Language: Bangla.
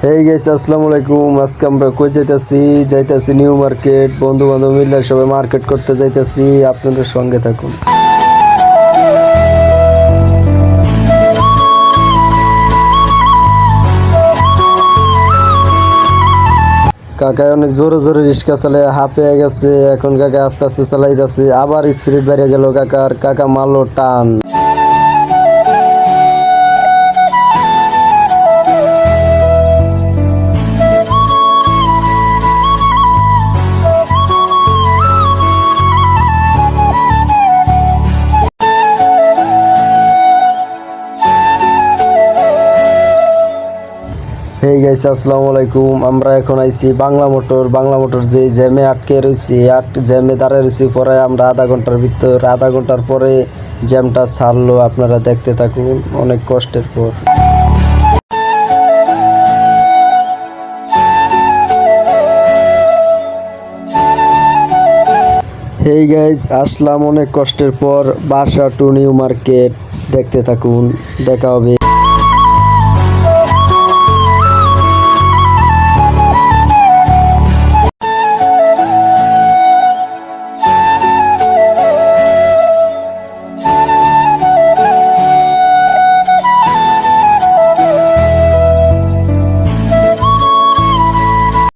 হেই গাইস, আসসালামু আলাইকুম। আজকে আমরা কই যাইতাছি নিউ মার্কেট। বন্ধু বান্ধব মিলে সবাই মার্কেট করতে যাইতাছি। আপনাদের সঙ্গে থাকুন। কাকায় অনেক জোরে জোরে রিক্সা চালায় হাঁপিয়ে গেছে। এখন কাকা আস্তে আস্তে চালাইতেছে, আবার স্পিড বেড়ে গেল কাকার। কাকা মারলো টান। হেই গাইস, আসসালামু আলাইকুম। আমরা এখন আইছি বাংলা মোটর যে জ্যামে আটকে রয়েছি, জ্যামে দাঁড়ায় রয়েছি। পরে আমরা আধা ঘন্টার পরে জ্যামটা ছাড়লো। আপনারা দেখতে থাকুন অনেক কষ্টের পর। হেই গাইস, আসলাম অনেক কষ্টের পর বাসা টু নিউ মার্কেট। দেখতে থাকুন, দেখা হবে।